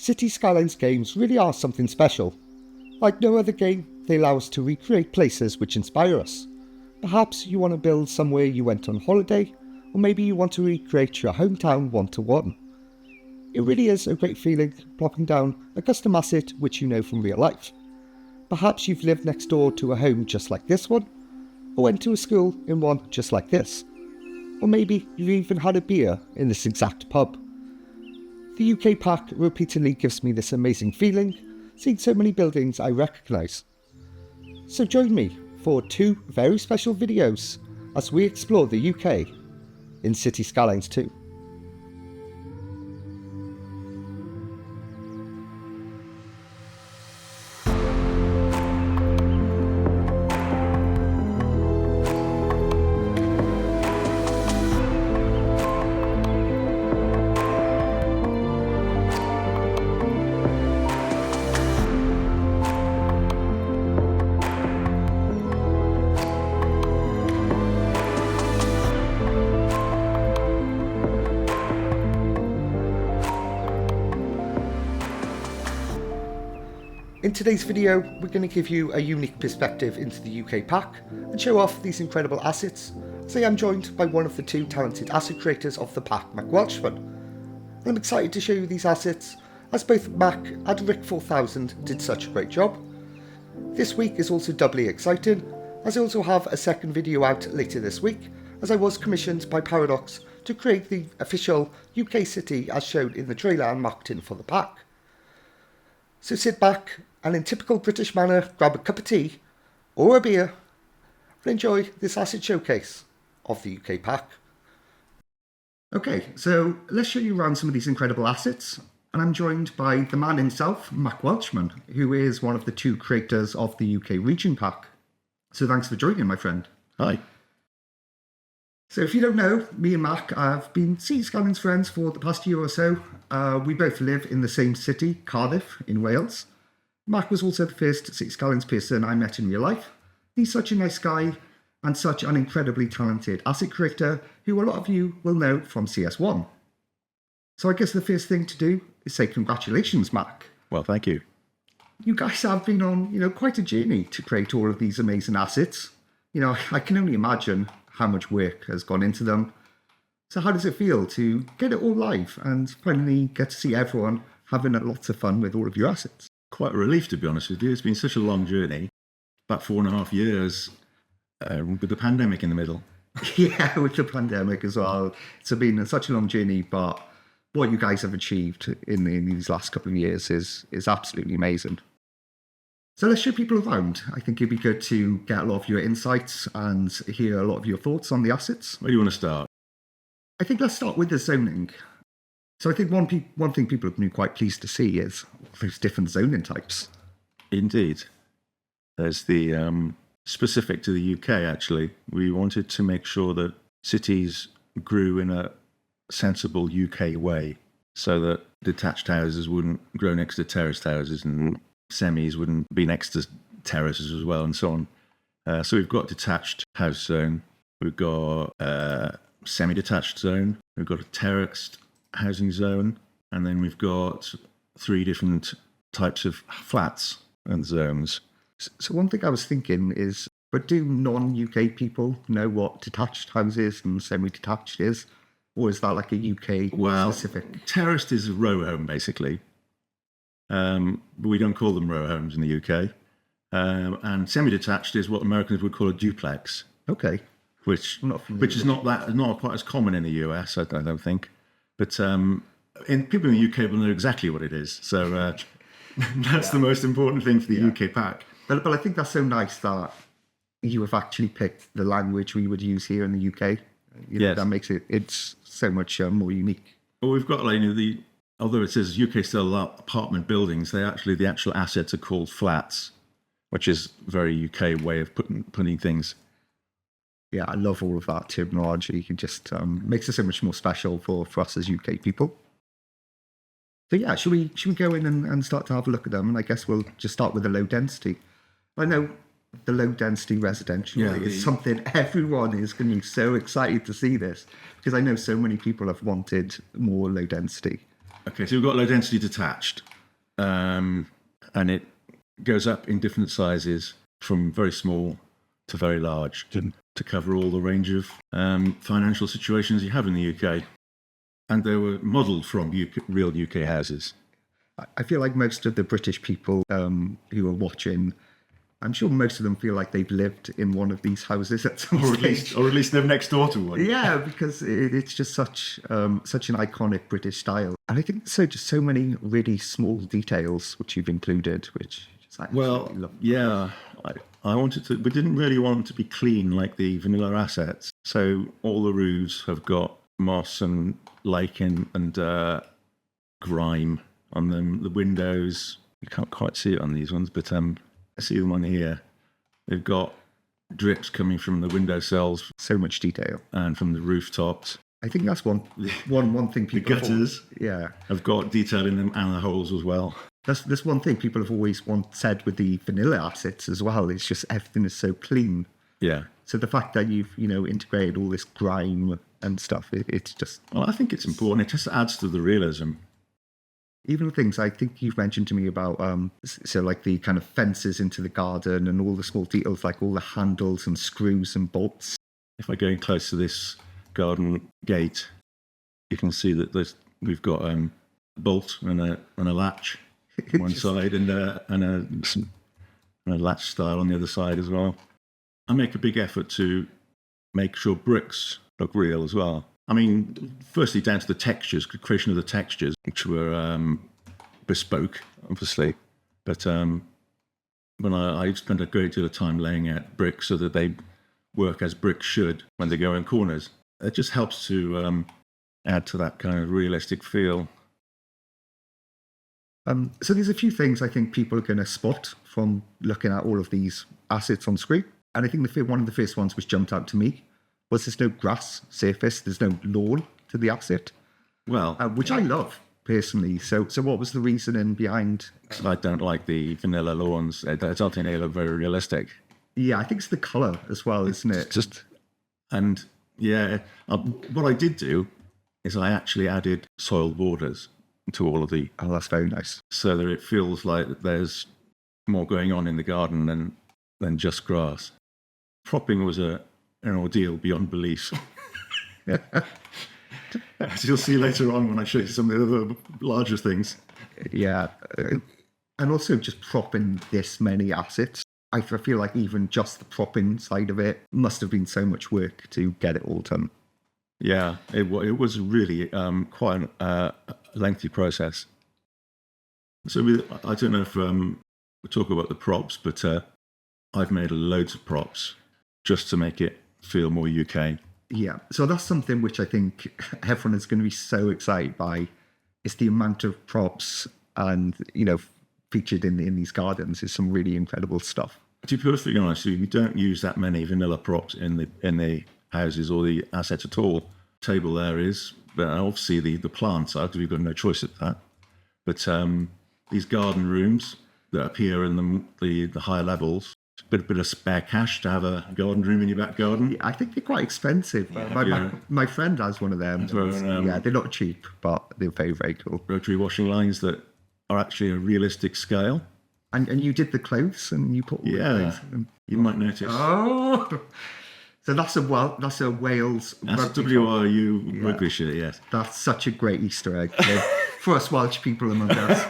City Skylines games really are something special. Like no other game, they allow us to recreate places which inspire us. Perhaps you want to build somewhere you went on holiday, or maybe you want to recreate your hometown one-to-one. It really is a great feeling plopping down a custom asset which you know from real life. Perhaps you've lived next door to a home just like this one, or went to a school in one just like this. Or maybe you've even had a beer in this exact pub. The UK pack repeatedly gives me this amazing feeling, seeing so many buildings I recognise. So join me for 2 very special videos as we explore the UK in City Skylines 2. In today's video, we're going to give you a unique perspective into the UK pack and show off these incredible assets, as I am joined by one of the 2 talented asset creators of the pack, MacWelshman. I'm excited to show you these assets, as both Mac and Rick 4000 did such a great job. This week is also doubly exciting, as I also have a second video out later this week, as I was commissioned by Paradox to create the official UK city as shown in the trailer and marketing for the pack. So sit back and in typical British manner grab a cup of tea or a beer and enjoy this asset showcase of the UK pack. Okay, so let's show you around some of these incredible assets, and I'm joined by the man himself, MacWelshman, who is one of the 2 creators of the UK region pack. So thanks for joining, my friend. Hi. So if you don't know, me and Mac have been City Skylines friends for the past year or so. We both live in the same city, Cardiff, in Wales. Mac was also the first City Skylines person I met in real life. He's such a nice guy and such an incredibly talented asset creator who a lot of you will know from CS1. So I guess the first thing to do is say congratulations, Mac. Well, thank you. You guys have been on, quite a journey to create all of these amazing assets. I can only imagine how much work has gone into them. So how does it feel to get it all live and finally get to see everyone having lots of fun with all of your assets? Quite a relief, to be honest with you. It's been such a long journey, about 4.5 years, with the pandemic in the middle. Yeah, with the pandemic as well. It's been such a long journey, but what you guys have achieved in these last couple of years is absolutely amazing. So let's show people around. I think it'd be good to get a lot of your insights and hear a lot of your thoughts on the assets. Where do you want to start? I think let's start with the zoning. So I think one thing people have been quite pleased to see is those different zoning types. Indeed. There's the specific to the UK, actually. We wanted to make sure that cities grew in a sensible UK way, so that detached houses wouldn't grow next to terraced houses and semis wouldn't be next to terraces as well, and so on. So we've got detached house zone, we've got semi-detached zone, we've got a terraced housing zone, and then we've got 3 different types of flats and zones. So one thing I was thinking is, but do non-UK people know what detached houses and semi-detached is? Or is that like a UK specific? Terraced is a row home, basically. But we don't call them row homes in the UK. And semi-detached is what Americans would call a duplex. Okay. Which is not quite as common in the US, I don't think. But people in the UK will know exactly what it is. So that's the most important thing for the UK pack. But I think that's so nice that you have actually picked the language we would use here in the UK. Yes. That makes it's so much more unique. Well, we've got although it says UK style apartment buildings, the actual assets are called flats, which is a very UK way of putting things. Yeah, I love all of that terminology. It just makes it so much more special for us as UK people. So yeah, should we go in and start to have a look at them? And I guess we'll just start with the low density. I know the low density residential is something everyone is going to be so excited to see this, because I know so many people have wanted more low density. Okay, so we've got low density detached, and it goes up in different sizes from very small to very large to cover all the range of financial situations you have in the UK. And they were modelled from real UK houses. I feel like most of the British people who are watching, I'm sure most of them feel like they've lived in one of these houses at some stage. Or at least live next door to one. Yeah, because it's just such an iconic British style. And I think just so many really small details which you've included, which just love. Yeah, I wanted to. We didn't really want them to be clean like the vanilla assets. So all the roofs have got moss and lichen and grime on them. The windows, you can't quite see it on these ones, but I see them on here. They've got drips coming from the window sills. So much detail. And from the rooftops. I think that's one thing people... The gutters have got detail in them, and the holes as well. That's one thing people have always said with the vanilla assets as well. It's just everything is so clean. Yeah. So the fact that you've, integrated all this grime and stuff, it's just... Well, I think it's important. It just adds to the realism. Even the things I think you've mentioned to me about, so like the kind of fences into the garden and all the small details, like all the handles and screws and bolts. If I go in close to this garden gate, you can see that we've got a bolt and a latch on one side and a latch style on the other side as well. I make a big effort to make sure bricks look real as well. I mean, firstly, down to the textures, the creation of the textures, which were bespoke, obviously. But when I spent a great deal of time laying out bricks so that they work as bricks should when they go in corners. It just helps to add to that kind of realistic feel. So there's a few things I think people are going to spot from looking at all of these assets on screen. And I think one of the first ones which jumped out to me was there's no grass surface, there's no lawn to the asset. Well, which I love personally. So what was the reasoning behind? I don't like the vanilla lawns. I don't think they look very realistic. Yeah, I think it's the colour as well, isn't it? What I did do is I actually added soil borders to all of the... Oh, that's very nice. So that it feels like there's more going on in the garden than just grass. Propping was an ordeal beyond belief. As you'll see later on when I show you some of the other larger things. Yeah. And also just propping this many assets. I feel like even just the propping side of it must have been so much work to get it all done. Yeah, it was really quite a lengthy process. So I don't know if we'll talk about the props, but I've made loads of props just to make it feel more UK. Yeah, so that's something which I think everyone is going to be so excited by. It's the amount of props and, featured in these gardens is some really incredible stuff. To be perfectly honest, we don't use that many vanilla props in the houses or the assets at all. Table there is, but obviously the plants are, because we've got no choice at that. But these garden rooms that appear in the higher levels, a bit of spare cash to have a garden room in your back garden. Yeah, I think they're quite expensive. My friend has one of them. They're not cheap, but they're very, very cool. Rotary washing lines that are actually a realistic scale. And you did the clothes and you put all the clothes in. You might notice. Oh, so that's a Wales. That's WRU rugby shirt, yes. That's such a great Easter egg for us Welsh people among us.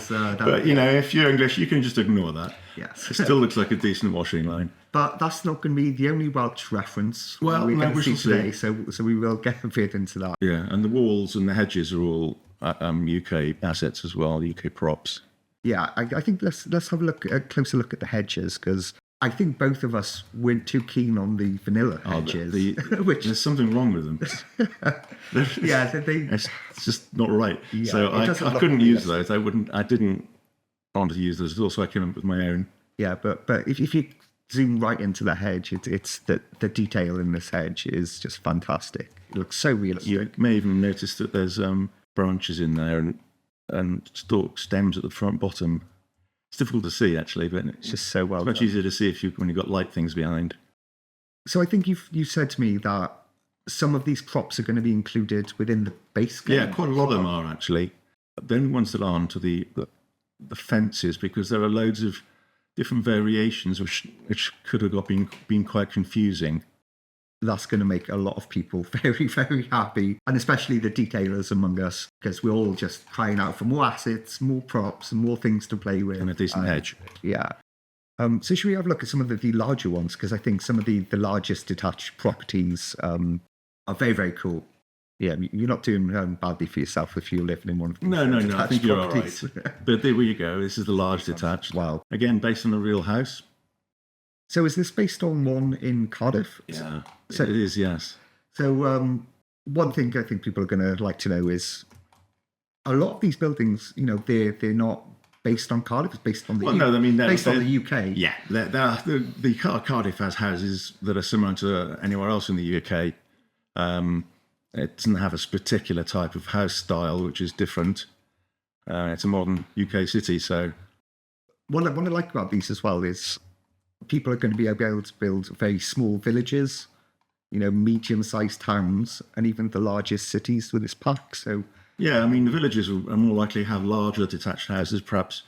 But if you're English, you can just ignore that. Yes, it still looks like a decent washing line. But that's not going to be the only Welsh reference we're going to see today. See. So we will get a bit into that. Yeah, and the walls and the hedges are all UK assets as well, UK props. Yeah, I think let's have a closer look at the hedges, because I think both of us weren't too keen on the vanilla hedges. There's something wrong with them. It's just not right. Yeah, so I couldn't use those. I didn't want to use those at all, so I came up with my own. Yeah, but if you zoom right into the hedge, it's the detail in this hedge is just fantastic. It looks so realistic. You may even notice that there's branches in there and stalk stems at the front bottom. It's difficult to see, actually, but it's just so well done. Much easier to see when you've got light things behind. So I think you said to me that some of these props are going to be included within the base game. Yeah, quite a lot of them are, actually. The only ones that aren't are the fences, because there are loads of different variations which could have been quite confusing. That's going to make a lot of people very, very happy, and especially the detailers among us, because we're all just crying out for more assets, more props, and more things to play with. And a decent hedge. Yeah. So should we have a look at some of the larger ones? Because I think some of the largest detached properties are very, very cool. Yeah, you're not doing badly for yourself if you're living in one of these. No, I think you're all right. But there you go. This is the large detached. Wow. Again, based on a real house. So is this based on one in Cardiff? Yeah, so it is, yes. So one thing I think people are going to like to know is a lot of these buildings, they're not based on Cardiff. It's based on the based on the UK. Yeah, the Cardiff has houses that are similar to anywhere else in the UK. It doesn't have a particular type of house style, which is different. It's a modern UK city. So what I like about these as well is people are going to be able to build very small villages, medium-sized towns, and even the largest cities with this pack. So yeah, I mean, the villages are more likely to have larger detached houses, perhaps.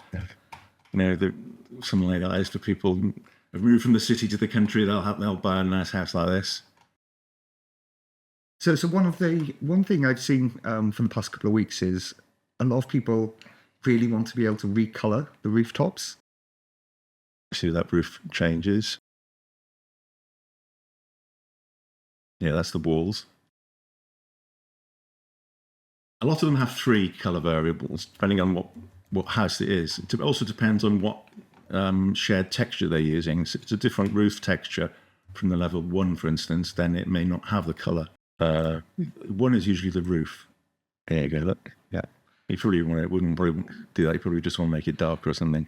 Something like that is for people who've moved from the city to the country. They'll buy a nice house like this. So one thing I've seen from the past couple of weeks is a lot of people really want to be able to recolour the rooftops. See that roof changes. Yeah, that's the walls. A lot of them have 3 colour variables, depending on what house it is. It also depends on what shared texture they're using. So if it's a different roof texture from the level 1, for instance, then it may not have the colour. 1 is usually the roof. There you go, look. Yeah. You probably wouldn't do that. You probably just want to make it darker or something.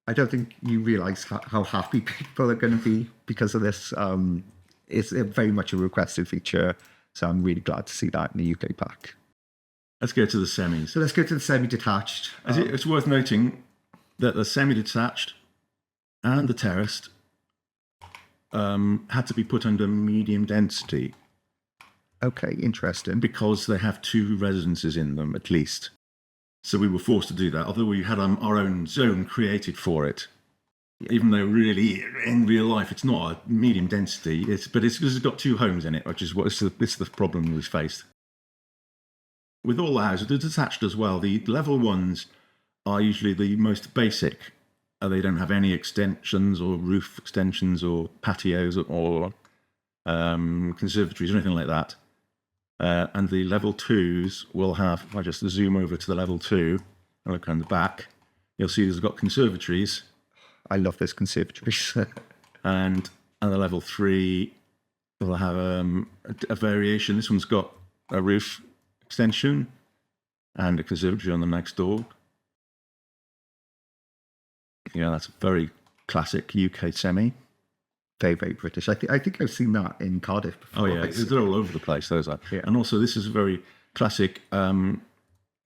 I don't think you realise how happy people are going to be because of this. It's very much a requested feature, so I'm really glad to see that in the UK pack. Let's go to the semis. So let's go to the semi-detached. It's worth noting that the semi-detached and the terraced had to be put under medium density. Okay, interesting. Because they have 2 residences in them, at least. So we were forced to do that, although we had our own zone created for it. Yeah. Even though really, in real life, it's not a medium density, but it's because it's got 2 homes in it, which is this is the problem we faced. With all the houses, the detached as well, the level 1s are usually the most basic. They don't have any extensions or roof extensions or patios or conservatories or anything like that. And the level 2s will have, if I just zoom over to the level 2 and look on the back, you'll see there's got conservatories. I love those conservatories. and the level 3 will have a variation. This one's got a roof extension and a conservatory on the next door. Yeah, that's a very classic UK semi. Very, very British. I think I've seen that in Cardiff before. Oh yeah, they're all over the place, those are. Yeah. And also this is a very classic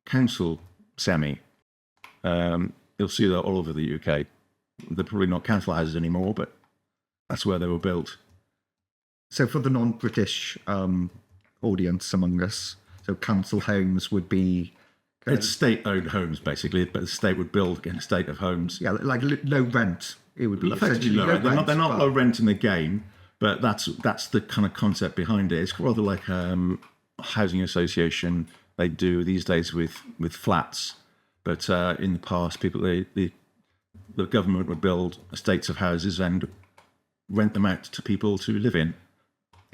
council semi. You'll see that all over the UK. They're probably not council houses anymore, but that's where they were built. So for the non-British audience among us, so council homes would be... It's state-owned homes, basically, but the state would build an estate of homes. Yeah, like low rent. It would be effectively low rent. They're not low rent in the game, but that's the kind of concept behind it. It's rather like a housing association they do these days with flats. But in the past, the government would build estates of houses and rent them out to people to live in,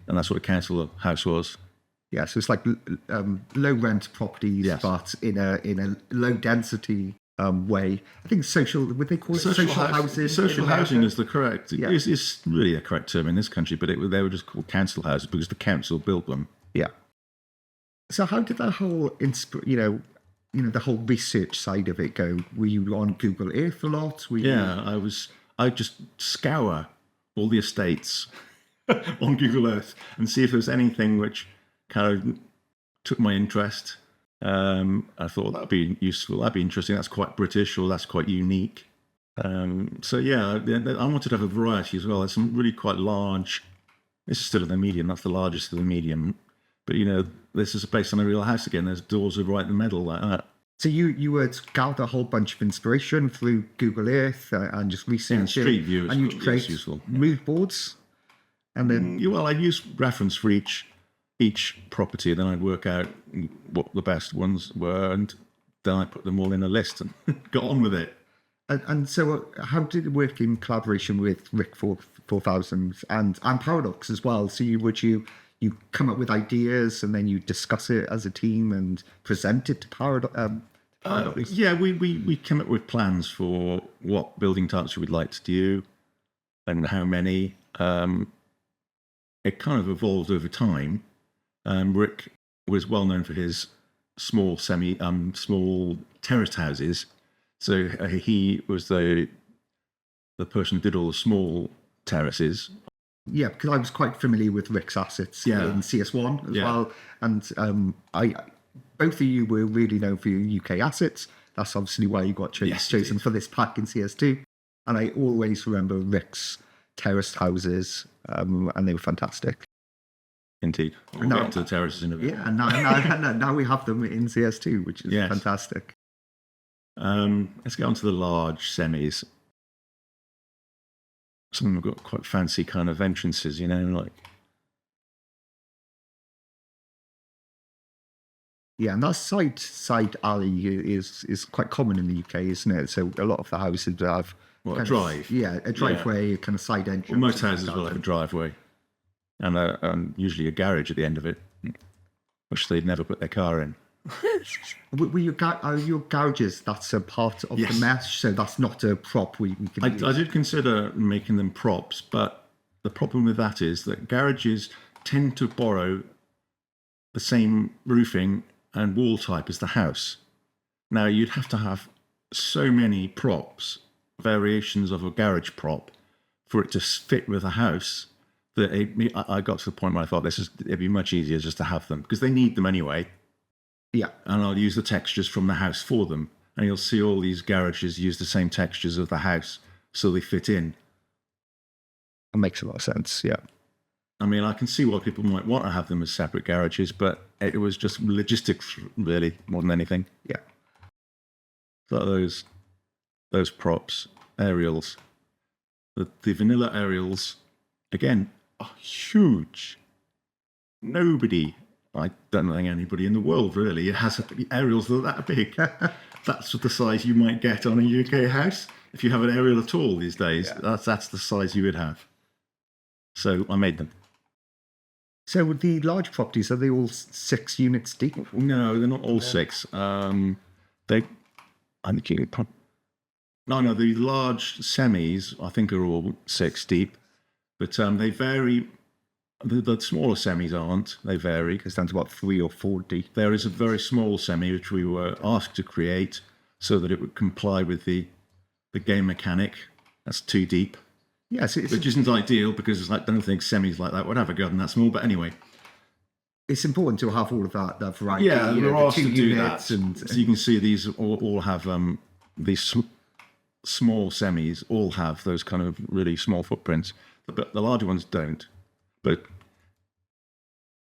and that's what a council house was. Yeah, so it's like low rent properties, yes, but in a low density way. I think would they call it social housing? Social housing is the correct. Yeah. It's really a correct term in this country, but they were just called council houses because the council built them. Yeah. So how did that whole the whole research side of it go? Were you on Google Earth a lot? I just scour all the estates on Google Earth and see if there was anything which kind of took my interest. I thought that'd be useful, that'd be interesting, that's quite British or that's quite unique. So yeah, I wanted to have a variety as well. There's some really quite large, this is still in the medium, that's the largest of the medium, but this is based on a real house again, there's doors are right in the middle like that. So you would gather a whole bunch of inspiration through Google Earth and just research Street View and you'd is create useful. mood boards, and then Well, I'd use reference for each property, then I'd work out what the best ones were, and then I put them all in a list and got on with it. and so how did it work in collaboration with Rick 4000 and Paradox as well? So you come up with ideas and then you discuss it as a team and present it to Paradox. Yeah, we came up with plans for what building types we would like to do and how many. It kind of evolved over time. Rick was well known for his small terraced houses, so he was the person who did all the small terraces. Yeah, because I was quite familiar with Rick's assets in CS1 as well, and both of you were really known for your UK assets. That's obviously why you got chosen for this pack in CS2. And I always remember Rick's terraced houses, and they were fantastic. Indeed. We'll get to the terraces in a bit. Yeah, and now we have them in CS2, which is fantastic. Let's get on to the large semis. Some of them have got quite fancy kind of entrances, like... Yeah, and that side alley is quite common in the UK, isn't it? So a lot of the houses have... a drive? A driveway, kind of side entrance. Well, most houses will have a driveway and usually a garage at the end of it, which they'd never put their car in. Were your garages, that's a part of the mesh, so that's not a prop we can use? I did consider making them props, but the problem with that is that garages tend to borrow the same roofing and wall type as the house. Now, you'd have to have so many props, variations of a garage prop, for it to fit with a house, that I got to the point where I thought it'd be much easier just to have them, because they need them anyway. Yeah. And I'll use the textures from the house for them. And you'll see all these garages use the same textures of the house, so they fit in. That makes a lot of sense, yeah. I mean, I can see why people might want to have them as separate garages, but it was just logistics, really, more than anything. Yeah. So those props, aerials, the vanilla aerials, again, are huge. I don't think anybody in the world really has aerials that are that big. That's the size you might get on a UK house. If you have an aerial at all these days, that's the size you would have. So I made them. So the large properties, are they all 6 units deep? No, they're not all 6. The large semis, I think, are all 6 deep, but they vary. The smaller semis aren't. They vary. It's down to about 3 or 4 deep. There is a very small semi which we were asked to create so that it would comply with the game mechanic. That's 2 deep. Yes, which isn't ideal because I don't think semis like that would have a garden that small. But anyway, it's important to have all of that variety. Yeah, we're asked to do that. And so you can see these all have these small semis all have those kind of really small footprints, but the larger ones don't. But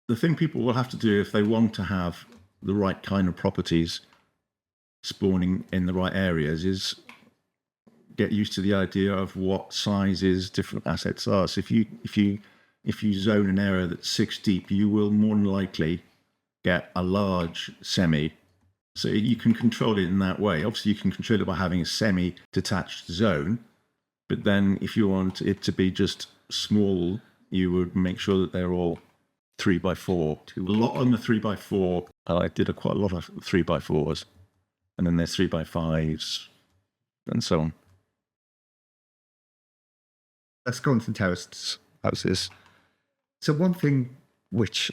the thing people will have to do if they want to have the right kind of properties spawning in the right areas is get used to the idea of what sizes different assets are. So if you zone an area that's 6 deep, you will more than likely get a large semi. So you can control it in that way. Obviously, you can control it by having a semi-detached zone. But then if you want it to be just small, you would make sure that they're all 3x4. A lot on the 3x4. I did quite a lot of 3x4s. And then there's 3x5s and so on. Let's go into the terraced houses. So one thing which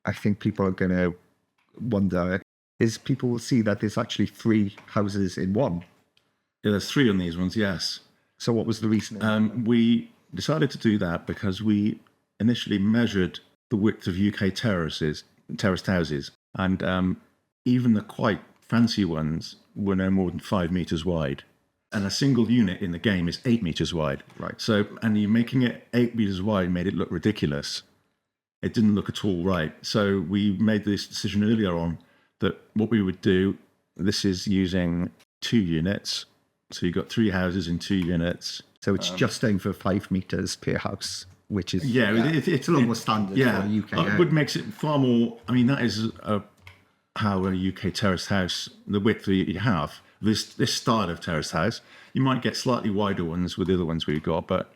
I think people are going to wonder is people will see that there's actually 3 houses in one. Yeah, there's 3 on these ones, yes. So what was the reason? We decided to do that because we initially measured the width of UK terraced houses, and even the quite fancy ones were no more than 5 meters wide. And a single unit in the game is 8 meters wide. Right. So, and you're making it 8 meters wide made it look ridiculous. It didn't look at all right. So we made this decision earlier on that what we would do this is using 2 units. So you've got 3 houses in 2 units. So it's just over 5 meters per house, which is it's a lot more standard for a UK. Wood makes it far more. I mean, that is how a UK terraced house, the width that you have, this style of terraced house, you might get slightly wider ones with the other ones we've got, but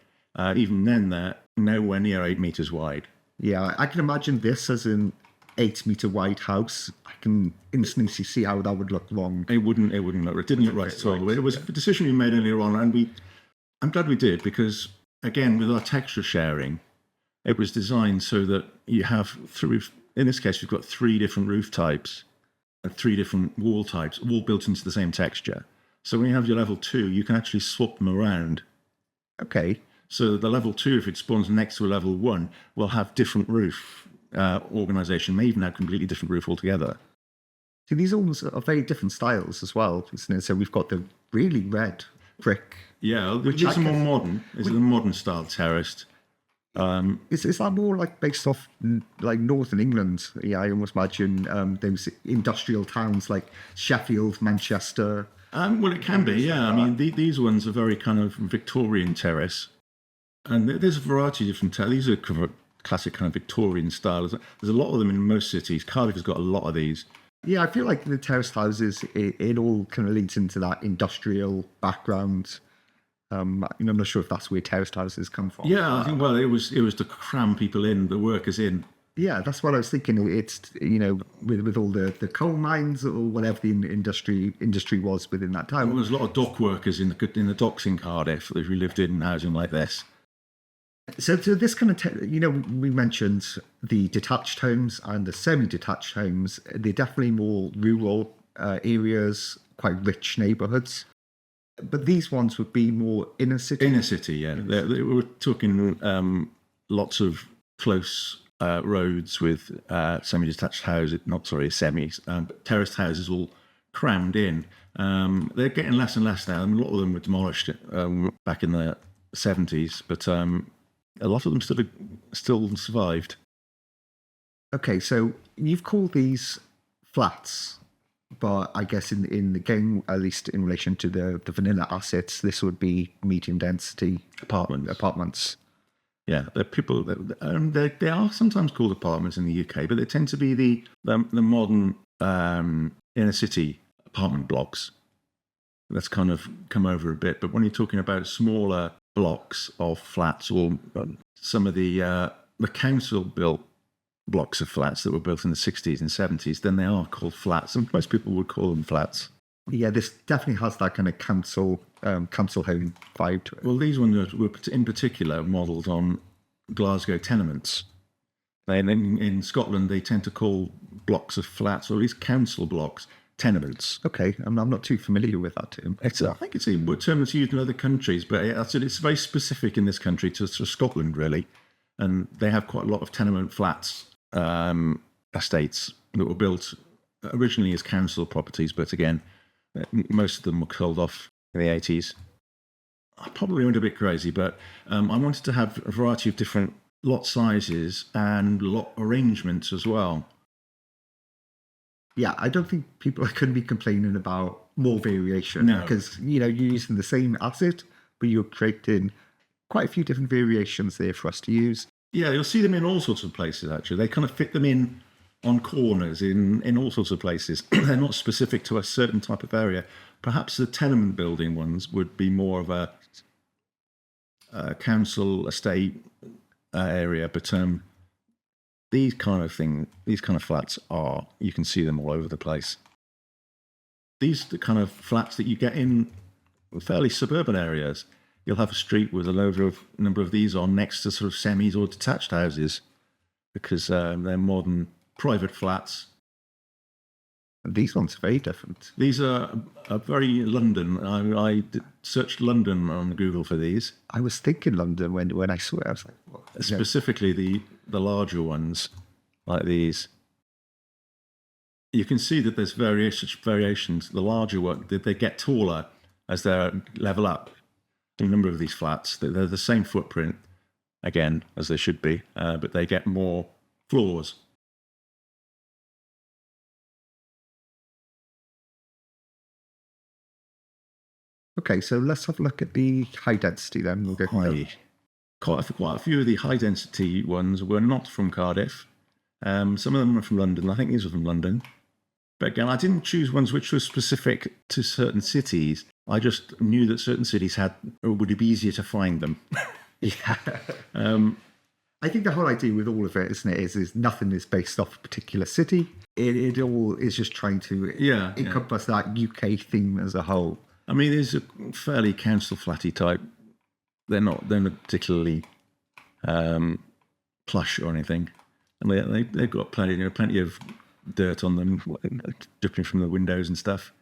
even then they're nowhere near 8 meters wide. Yeah, I can imagine this as an 8-meter wide house. I can instantly see how that would look wrong. It wouldn't look. It didn't look right at all. It was a decision we made earlier on, and I'm glad we did, because again, with our texture sharing, it was designed so that you have in this case, we've got 3 different roof types and 3 different wall types, all built into the same texture. So when you have your level 2, you can actually swap them around. Okay. So the level 2, if it spawns next to a level 1, will have different roof organisation, may even have completely different roof altogether. See, these almost are very different styles as well, isn't it? So we've got the really red brick. Yeah, which is more modern. It's a modern style terraced. Is that more like based off like Northern England? Yeah, I almost imagine those industrial towns like Sheffield, Manchester. Well, it can be, yeah. I mean, these ones are very kind of Victorian terrace. And there's a variety of different these are kind of classic kind of Victorian style. There's a lot of them in most cities. Cardiff has got a lot of these. Yeah, I feel like the terraced houses, it all kind of leads into that industrial background. I'm not sure if that's where terraced houses come from. Yeah, I think, well, it was to cram people in, the workers in. Yeah, that's what I was thinking. It's, with all the coal mines or whatever the industry was within that town. Well, there's a lot of dock workers in the docks in Cardiff who lived in housing like this. So this kind of, we mentioned the detached homes and the semi-detached homes. They're definitely more rural areas, quite rich neighbourhoods. But these ones would be more inner city. Inner city, yeah. We're talking lots of close roads with semi-detached houses, semis, but terraced houses all crammed in. They're getting less and less now. I mean, a lot of them were demolished back in the 70s, but a lot of them still survived. Okay, so you've called these flats, but I guess in the game, at least in relation to the vanilla assets, this would be medium density apartments. Yeah, they're people. They are sometimes called apartments in the UK, but they tend to be the modern inner city apartment blocks. That's kind of come over a bit. But when you're talking about smaller blocks of flats, or some of the council built blocks of flats that were built in the 60s and 70s, then they are called flats, and most people would call them flats. Yeah, this definitely has that kind of council home vibe to it. Well, these ones were in particular modelled on Glasgow tenements. In Scotland, they tend to call blocks of flats, or at least council blocks, tenements. Okay, I'm not too familiar with that term. I think it's a term that's used in other countries, but it's very specific in this country to Scotland, really. And they have quite a lot of tenement flats, estates that were built originally as council properties, but again, most of them were sold off in the 80s. I probably went a bit crazy, but I wanted to have a variety of different lot sizes and lot arrangements as well. Yeah, I don't think people are going to be complaining about more variation, because you're using the same asset, but you're creating quite a few different variations there for us to use. Yeah, you'll see them in all sorts of places, actually. They kind of fit them in on corners, in all sorts of places. They're not specific to a certain type of area. Perhaps the tenement building ones would be more of a council estate area, but these kind of flats you can see them all over the place. These are the kind of flats that you get in fairly suburban areas. You'll have a street with a number of these on next to sort of semis or detached houses, because they're modern private flats. These ones are very different. These are very London. I searched London on Google for these. I was thinking London when I saw it. I was like, what? Specifically the larger ones, like these. You can see that there's variations. The larger one, they get taller as they level up. A number of these flats, they're the same footprint, again, as they should be, but they get more floors. Okay, so let's have a look at the high density then. We'll go Quite a few of the high density ones were not from Cardiff. Some of them were from London. I think these were from London. But again, I didn't choose ones which were specific to certain cities. I just knew that certain cities would be easier to find them. Yeah. I think the whole idea with all of it, isn't it, is nothing is based off a particular city. It all is just trying to encompass that UK theme as a whole. I mean, these are fairly council flatty type. They're not particularly plush or anything, and they've got plenty of dirt on them, dripping from the windows and stuff.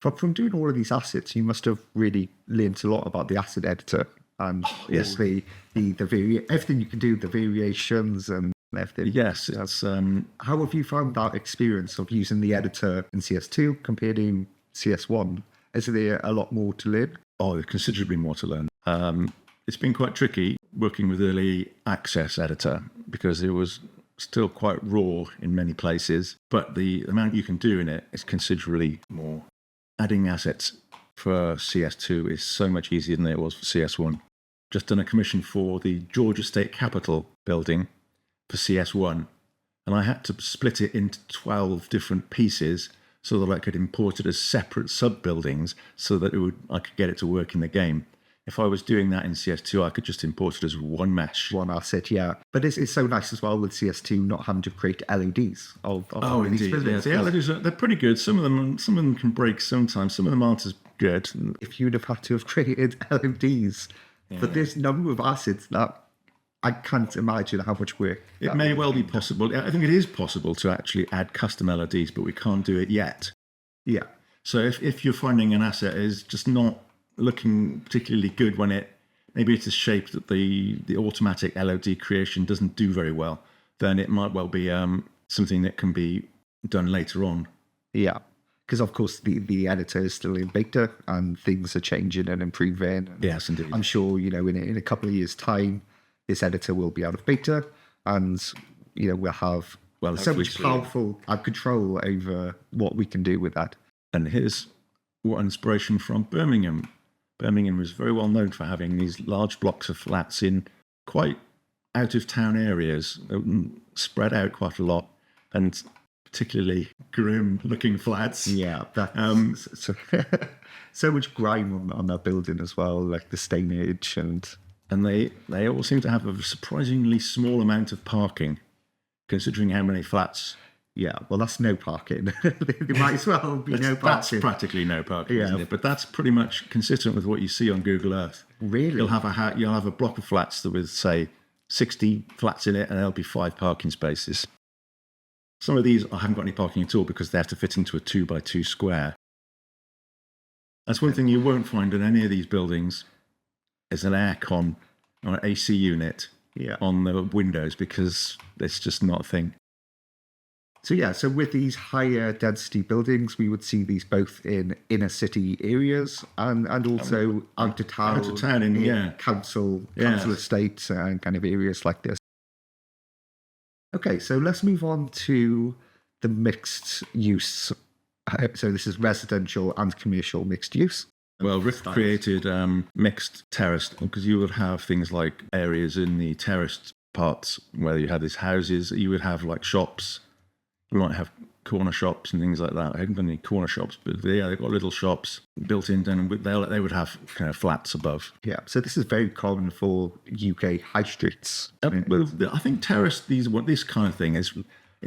From doing all of these assets, you must have really learned a lot about the asset editor and obviously the everything you can do, the variations and everything. Yes, it's. How have you found that experience of using the editor in CS2 compared to CS1? Is there a lot more to learn? Oh, there's considerably more to learn. It's been quite tricky working with early access editor because it was still quite raw in many places, but the amount you can do in it is considerably more. Adding assets for CS2 is so much easier than it was for CS1. Just done a commission for the Georgia State Capitol building for CS1, and I had to split it into 12 different pieces so that I could import it as separate sub-buildings so that I could get it to work in the game. If I was doing that in CS2, I could just import it as one mesh. One asset, yeah. But it's so nice as well with CS2 not having to create LEDs of these buildings. Yeah, the LEDs they're pretty good. Some of them can break sometimes. Some of them aren't as good. If you'd have had to have created LEDs for this number of assets, that I can't imagine how much work. It may well be possible. I think it is possible to actually add custom LEDs, but we can't do it yet. Yeah. So if you're finding an asset is just not looking particularly good when maybe it's a shape that the automatic LED creation doesn't do very well, then it might well be something that can be done later on. Yeah, because of course the editor is still in beta and things are changing and improving. And yes, indeed. I'm sure in a couple of years' time, this editor will be out of beta, and we'll have so much powerful control over what we can do with that. And here's what inspiration from Birmingham. Birmingham was very well known for having these large blocks of flats in quite out-of-town areas, spread out quite a lot, and particularly grim-looking flats. Yeah, that's so much grime on that building as well, like the stainage and they all seem to have a surprisingly small amount of parking, considering how many flats. Yeah, well, that's no parking. There might as well be no parking. That's practically no parking, yeah. Isn't it? But that's pretty much consistent with what you see on Google Earth. Really? You'll have a block of flats that with, say, 60 flats in it, and there'll be 5 parking spaces. Some of these I haven't got any parking at all because they have to fit into a 2x2 square. That's one thing you won't find in any of these buildings is an aircon or an AC unit on the windows because it's just not a thing. So with these higher density buildings, we would see these both in inner city areas and also out of town. Out of town in council estates and kind of areas like this. Okay, so let's move on to the mixed use. So this is residential and commercial mixed use. Well, Rift created mixed terraced because you would have things like areas in the terraced parts where you have these houses. You would have like shops. We might have corner shops and things like that. I haven't done any corner shops, but they've got little shops built in, and they would have kind of flats above. Yeah, so this is very common for UK high streets. Well, I think terraced, this kind of thing is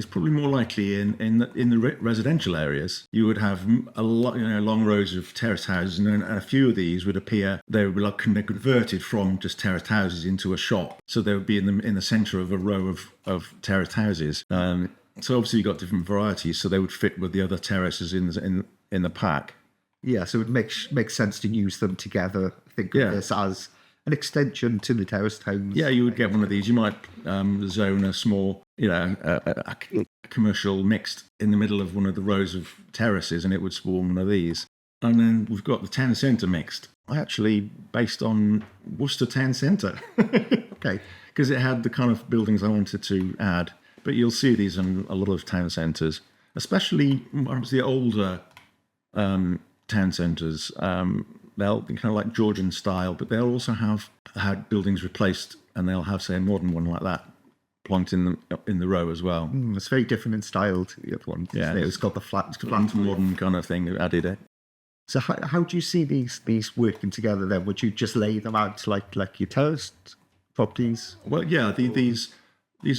probably more likely in the residential areas. You would have a lot, long rows of terraced houses, and a few of these would appear they would be like converted from just terraced houses into a shop. So they would be in the centre of a row of terraced houses. So obviously you've got different varieties, so they would fit with the other terraces in the pack. Yeah, so it makes sense to use them together. Think of this as an extension to the terraced homes. Yeah, you would get one of these. You might zone a small, a commercial mixed in the middle of one of the rows of terraces, and it would spawn one of these. And then we've got the town centre mixed. Actually, based on Worcester Town Centre. Okay. Because it had the kind of buildings I wanted to add. But you'll see these in a lot of town centres, especially perhaps the older town centres. They'll be kind of like Georgian style, but they'll also have had buildings replaced, and they'll have, say, a modern one like that plonked in the row as well. It's very different in style to the other one. Yeah, It's got the flat modern kind of thing added it. So how do you see these working together then? Would you just lay them out like your terraced properties? Well, yeah, these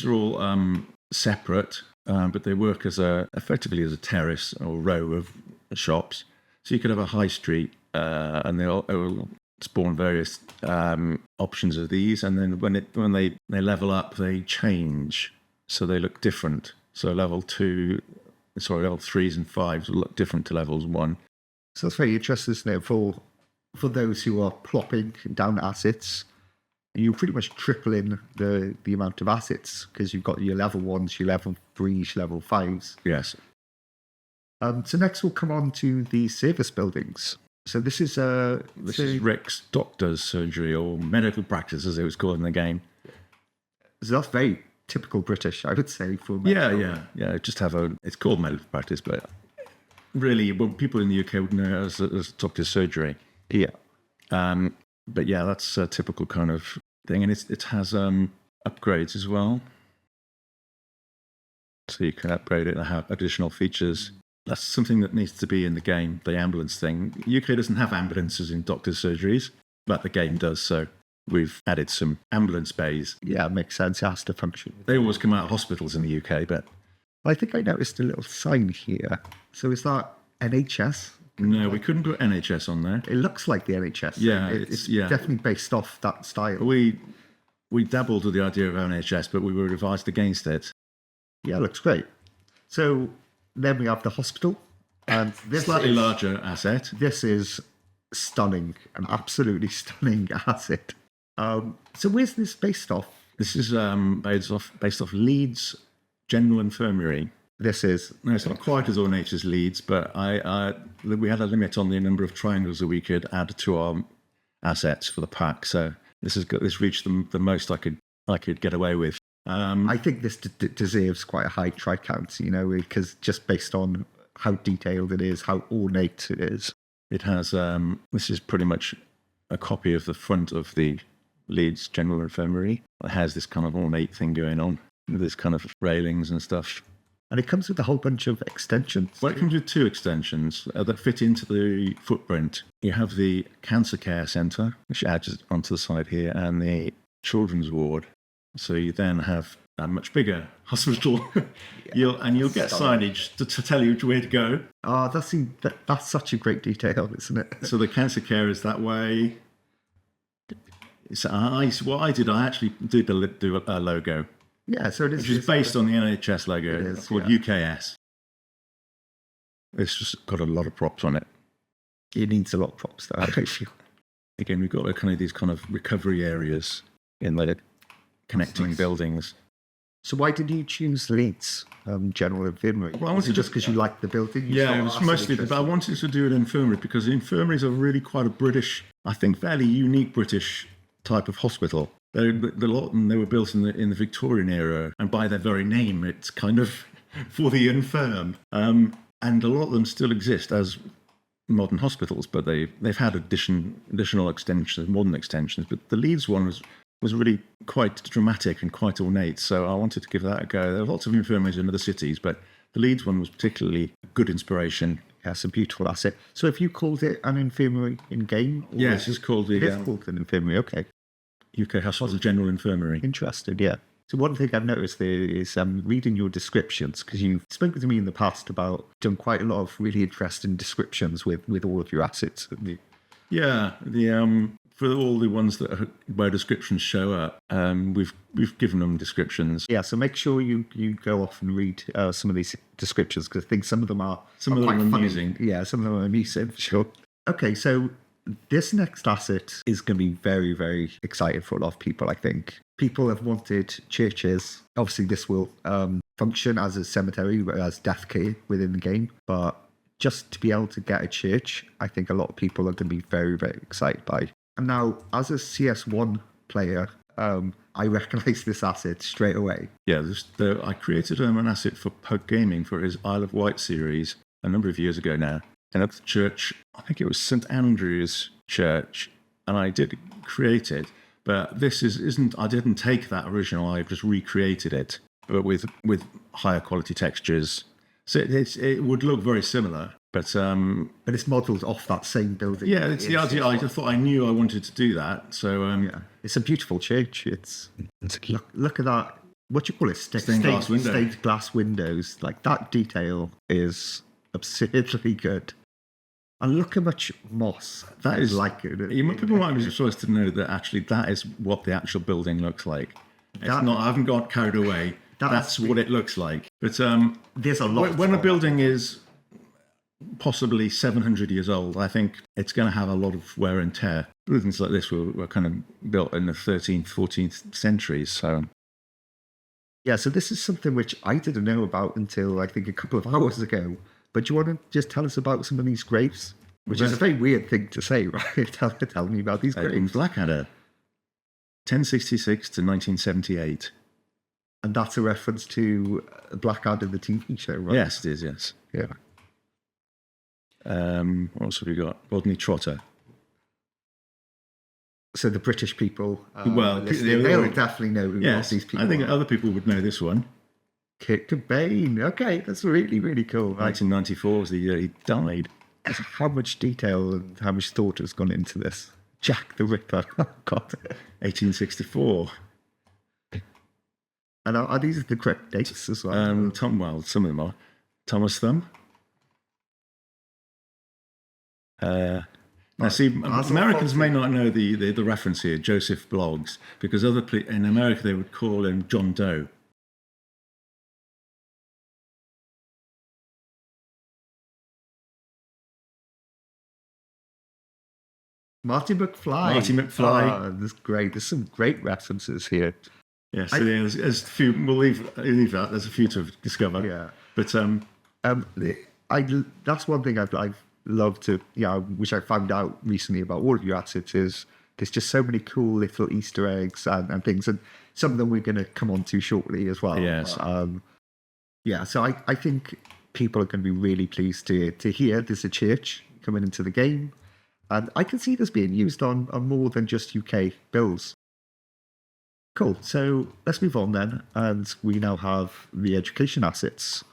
are all separate, but they work effectively as a terrace or row of shops. So you could have a high street, and they'll spawn various options of these, and then when they level up, they change, so they look different. So level 3s and 5s will look different to levels 1. So that's very interesting, isn't it? For those who are plopping down assets, you pretty much tripling the amount of assets because you've got your level 1s, your level 3s, your level 5s. Yes. So next we'll come on to the service buildings. So this is Rick's doctor's surgery, or medical practice as it was called in the game. So that's very typical British, I would say. Yeah. It's called medical practice, but really, well, people in the UK would know it as doctor's surgery. Yeah. But yeah, that's a typical kind of thing, and it has upgrades as well. So you can upgrade it and have additional features. That's something that needs to be in the game, the ambulance thing. UK doesn't have ambulances in doctor's surgeries, but the game does, so we've added some ambulance bays. Yeah, it makes sense. It has to function. They always come out of hospitals in the UK, but... I think I noticed a little sign here. So is that NHS? No, we couldn't put NHS on there. It looks like the NHS. Yeah, it's definitely based off that style. We dabbled with the idea of NHS, but we were advised against it. Yeah, it looks great. So then we have the hospital, and this slightly larger asset. This is stunning, an absolutely stunning asset. So where's this based off? This is based off Leeds General Infirmary. This is... No, it's not quite as ornate as Leeds, but we had a limit on the number of triangles that we could add to our assets for the pack. So this reached the most I could get away with. I think this deserves quite a high try count, because just based on how detailed it is, how ornate it is. It has, this is pretty much a copy of the front of the Leeds General Infirmary. It has this kind of ornate thing going on, with this kind of railings and stuff. And it comes with a whole bunch of extensions. Well, it comes with 2 extensions that fit into the footprint. You have the Cancer Care Centre, which adds onto the side here, and the Children's Ward. So you then have a much bigger hospital, you'll get signage to tell you where to go. Oh, that's such a great detail, isn't it? So the cancer care is that way. So what I did, I actually did do a logo. Yeah, so it is. Which is based on the NHS logo. It's called UKS. It's just got a lot of props on it. It needs a lot of props, though, I feel. Again, we've got these kind of recovery areas in the connecting buildings. So why did you choose Leeds General Infirmary? Well, I wanted just because you liked the building? Yeah, it was mostly, but I wanted to do an infirmary because the infirmaries are really quite a British, I think, fairly unique British type of hospital. A lot of them, they were built in the Victorian era, and by their very name, it's kind of for the infirm. And a lot of them still exist as modern hospitals, but they've had additional extensions, modern extensions. But the Leeds one was really quite dramatic and quite ornate, so I wanted to give that a go. There are lots of infirmaries in other cities, but the Leeds one was particularly a good inspiration. Yeah, it's a beautiful asset. So have you called it an infirmary in-game? Yes, it's called called an infirmary, okay. UK Hospital General Infirmary. Interested, yeah. So one thing I've noticed there is reading your descriptions, because you've spoken to me in the past about done quite a lot of really interesting descriptions with all of your assets. Yeah, for all the ones where descriptions show up, we've given them descriptions. Yeah, so make sure you go off and read some of these descriptions, because I think some of them are quite amusing. Yeah, some of them are amusing, for sure. Okay, so this next asset is going to be very, very exciting for a lot of people, I think. People have wanted churches. Obviously, this will function as a cemetery, as death care within the game. But just to be able to get a church, I think a lot of people are going to be very, very excited by. And now, as a CS1 player, I recognise this asset straight away. Yeah, I created an asset for Pug Gaming for his Isle of Wight series a number of years ago now. another church. I think it was St Andrew's Church, and I did create it. But this isn't. I didn't take that original. I just recreated it, but with higher quality textures. So it would look very similar, but it's modelled off that same building. Yeah, it's the idea. I just thought I knew I wanted to do that. So yeah, it's a beautiful church. It's look at that. What do you call it? Stained glass windows. Like that detail is absurdly good. And look how much moss that is like. People might be supposed to know that actually that is what the actual building looks like. It's not. I haven't got carried away. That's what it looks like. But there's a lot. When a building is possibly 700 years old, I think it's going to have a lot of wear and tear. Buildings like this were kind of built in the 13th, 14th centuries. So yeah, so this is something which I didn't know about until I think a couple of hours ago. But do you want to just tell us about some of these graves? Which is a very weird thing to say, right? Tell me about these graves. Blackadder, 1066 to 1978. And that's a reference to Blackadder, the TV show, right? Yes, it is, yes. Yeah. What else have we got? Rodney Trotter. So the British people, they'll definitely know what these people I think are. Other people would know this one. Kurt Cobain. Okay, that's really, really cool. 1994 was the year he died. How much detail and how much thought has gone into this? Jack the Ripper. Oh, God. 1864. And are these the correct dates as well? Some of them are. Thomas Thumb. Now, see, Americans may not know the reference here, Joseph Bloggs, because in America they would call him John Doe. Marty McFly. That's great. There's some great references here. Yeah, so there's a few. We'll leave that. There's a few to discover. Yeah, but that's one thing I've loved to. Yeah, which I found out recently about all of your assets is there's just so many cool little Easter eggs and things, and some of them we're going to come on to shortly as well. Yes. Yeah. So I think people are going to be really pleased to hear there's a church coming into the game, and I can see this being used on more than just UK builds. Cool. So let's move on then. And we now have the education assets.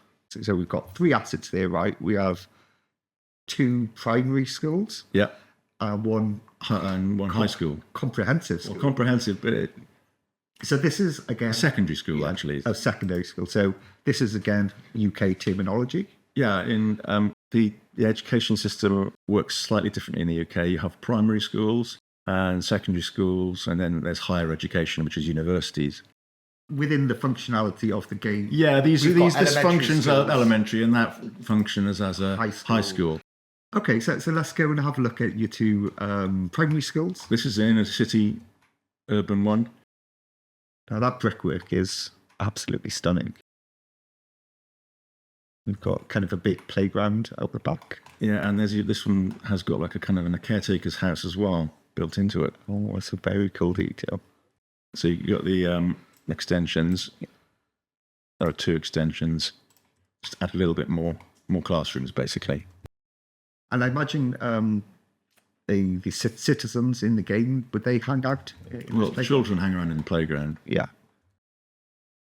So we've got 3 assets there, right? We have 2 primary schools. Yeah. And one high school. Comprehensive school. Well, comprehensive, but so this is, again... secondary school, actually. Oh, secondary school. So this is, again, UK terminology. Yeah, in the education system works slightly differently in the UK. You have primary schools and secondary schools, and then there's higher education, which is universities. Within the functionality of the game. Yeah, this functions as elementary, and that functions as a high school. Okay, so let's go and have a look at your 2 primary schools. This is in a city, urban one. Now that brickwork is absolutely stunning. We've got kind of a big playground out the back. Yeah, and this one has got like a kind of a caretaker's house as well built into it. Oh, that's a very cool detail. So you got the extensions. There are 2 extensions. Just add a little bit more classrooms, basically. And I imagine the citizens in the game, would they hang out? Well, children hang around in the playground. Yeah.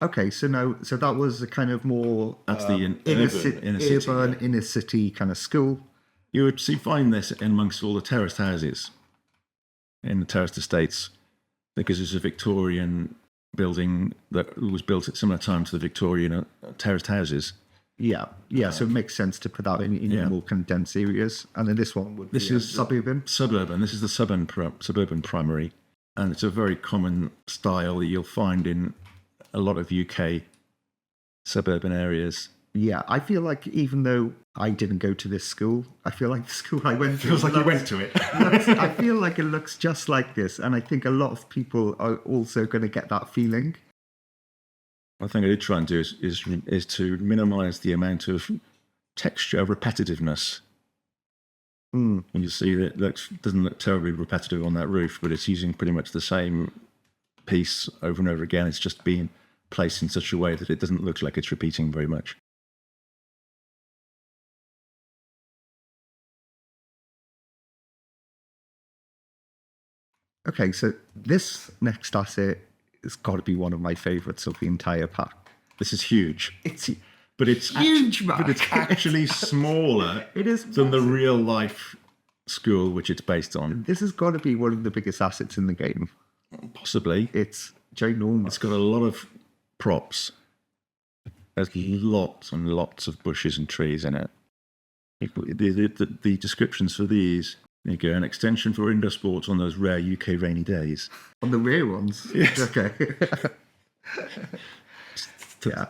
Okay, so that was a kind of more... That's the urban inner city kind of school. You would find this amongst all the terraced houses in the terraced estates, because it's a Victorian building that was built at similar time to the Victorian terraced houses. Yeah. So it makes sense to put that in more condensed areas. And then this one would be suburban. Suburban. This is the suburban primary, and it's a very common style that you'll find in a lot of UK suburban areas. Yeah, I feel like even though I didn't go to this school, I feel like the school I went to... Feels like you went to it. I feel like it looks just like this, and I think a lot of people are also going to get that feeling. One thing I did try and do is to minimise the amount of texture repetitiveness. And you see that it doesn't look terribly repetitive on that roof, but it's using pretty much the same piece over and over again. It's just being placed in such a way that it doesn't look like it's repeating very much. Okay, so this next asset has got to be one of my favourites of the entire pack. This is huge. It's Huge, but it's actually smaller It is than the real life school which it's based on. This has got to be one of the biggest assets in the game. Possibly. It's ginormous. It's got a lot of props. There's lots and lots of bushes and trees in it. The descriptions for these, there you go, an extension for indoor sports on those rare UK rainy days. On the rare ones? Yes. Okay.